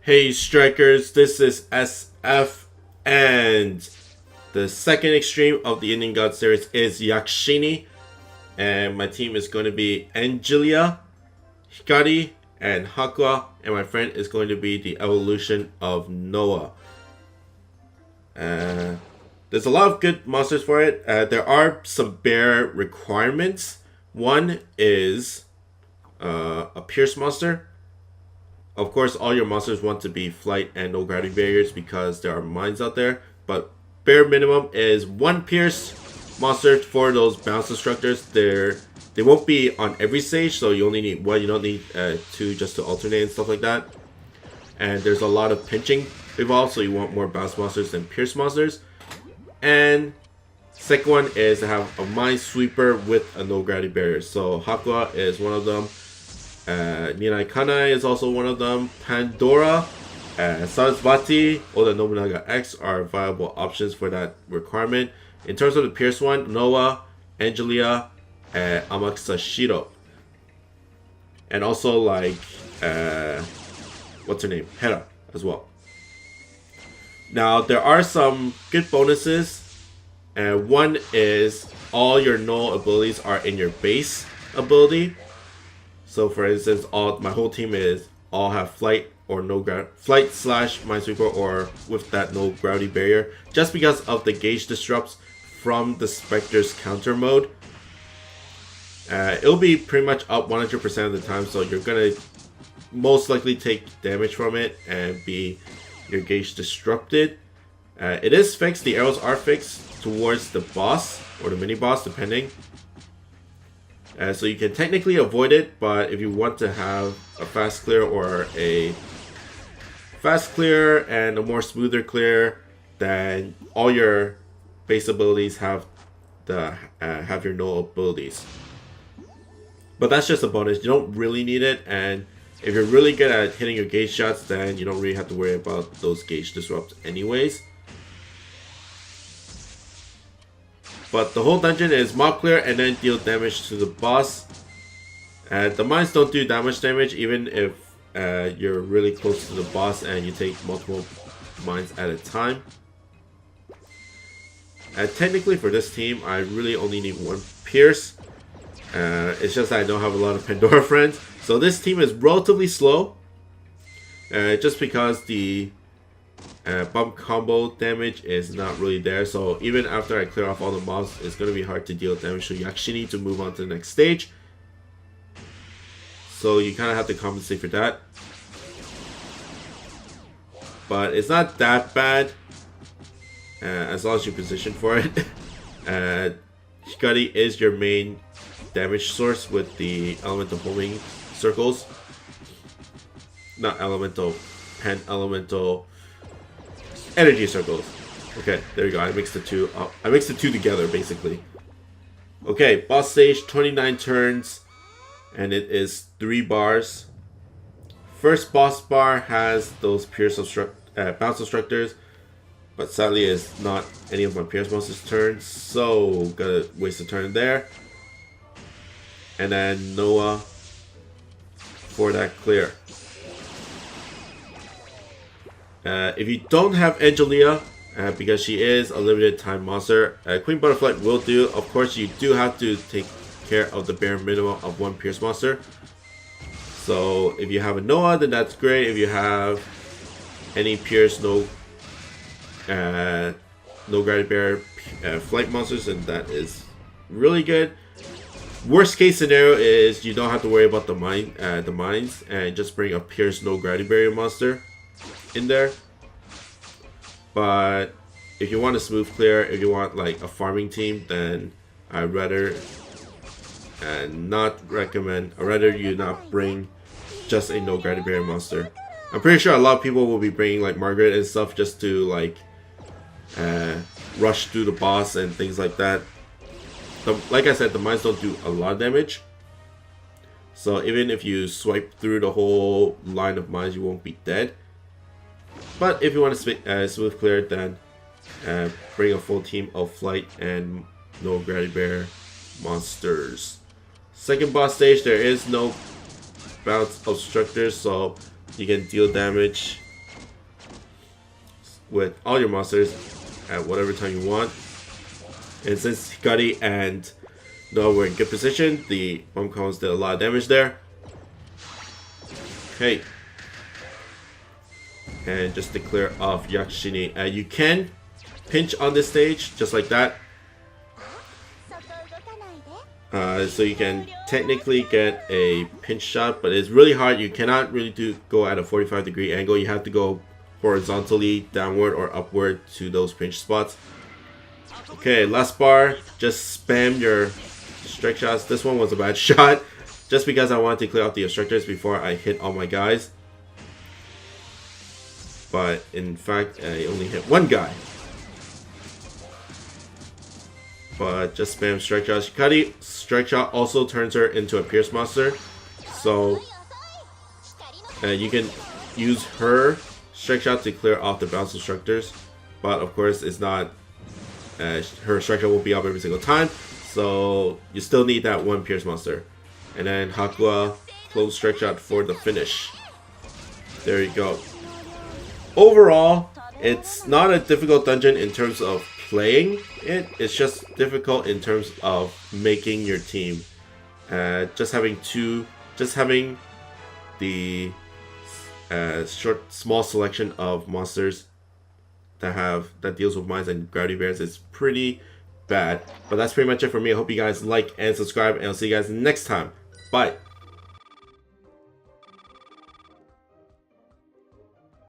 Hey strikers, this is SF, and the second extreme of the Indian God series is Yakishini, and my team is going to be Angelia, Hikari, and Hakua, and my friend is going to be the evolution of Noah. There's a lot of good monsters for it. There are some bare requirements. One is a Pierce monster. Of course, all your monsters want to be flight and no gravity barriers because there are mines out there. But bare minimum is one Pierce monster for those bounce instructors. They won't be on every stage, so you only need one. You don't need two just to alternate and stuff like that. And there's a lot of pinching involved, so you want more bounce monsters than Pierce monsters. And second one is to have a mine sweeper with a no gravity barrier. So Hakua is one of them. Ninai Kanai is also one of them. Pandora, Sarasvati, Oda Nobunaga X are viable options for that requirement. In terms of the Pierce one, Noah, Angelia, Amakusashiro. And also like, what's her name? Hera as well. Now there are some good bonuses. One is all your null abilities are in your base ability. So for instance, my whole team all have flight or no flight / minesweeper or with that no gravity barrier, just because of the gauge disrupts from the Spectre's counter mode. It'll be pretty much up 100% of the time, so you're gonna most likely take damage from it and be your gauge disrupted. It is fixed. The arrows are fixed towards the boss or the mini boss, depending. So you can technically avoid it, but if you want to have a fast clear or a fast clear and a more smoother clear, then all your base abilities have your null abilities. But that's just a bonus. You don't really need it, and if you're really good at hitting your gauge shots, then you don't really have to worry about those gauge disrupts anyways. But the whole dungeon is mob clear and then deal damage to the boss. The mines don't do that much damage even if you're really close to the boss and you take multiple mines at a time. Technically for this team, I really only need one Pierce. It's just that I don't have a lot of Pandora friends. So this team is relatively slow. Just because the bump combo damage is not really there, so even after I clear off all the mobs, it's going to be hard to deal damage to Yakishini to move on to the next stage. So you kind of have to compensate for that. But it's not that bad as long as you position for it. Hikari is your main damage source with the elemental homing circles. Not elemental, pan-elemental energy circles. Okay, there you go. I mixed the two up. I mixed the two together, basically. Okay, boss stage, 29 turns, and it is 3 bars. First boss bar has those Pierce bounce instructors, but sadly it's not any of my Pierce monsters' turns, so gotta waste a turn there. And then Noah for that clear. If you don't have Angelia, because she is a limited time monster, Queen Butterfly will do. Of course, you do have to take care of the bare minimum of one Pierce monster. So if you have a Noah, then that's great. If you have any Pierce, no gravity barrier flight monsters, then that is really good. Worst case scenario is you don't have to worry about the mines and just bring a Pierce no gravity barrier monster in there. But if you want a smooth clear, if you want like a farming team, then I'd rather you not bring just a no gravity barrier monster. I'm pretty sure a lot of people will be bringing like Margaret and stuff just to like rush through the boss and things like that. Like I said, the mines don't do a lot of damage, so even if you swipe through the whole line of mines, you won't be dead. But if you want to smooth clear, then bring a full team of flight and no gravity barrier monsters. Second boss stage, there is no bounce obstructors, so you can deal damage with all your monsters at whatever time you want. And since Hikari and Noah were in good position, the bomb cones did a lot of damage there. Okay. And just to clear off Yakishini, you can pinch on this stage just like that. So you can technically get a pinch shot, but it's really hard. You cannot really go at a 45-degree angle. You have to go horizontally, downward, or upward to those pinch spots. Okay, last bar. Just spam your strike shots. This one was a bad shot, just because I wanted to clear out the obstructors before I hit all my guys. But in fact, I only hit one guy. But just spam strike shot. Hikari strike shot also turns her into a Pierce monster, so you can use her strike shot to clear off the bounce obstructors. But of course, it's not. Her strike shot won't be up every single time, so you still need that one Pierce monster. And then Hakua close strike shot for the finish. There you go. Overall, it's not a difficult dungeon in terms of playing it. It's just difficult in terms of making your team. Just having the small selection of monsters that deals with mines and gravity bears is pretty bad. But that's pretty much it for me. I hope you guys like and subscribe, and I'll see you guys next time. Bye.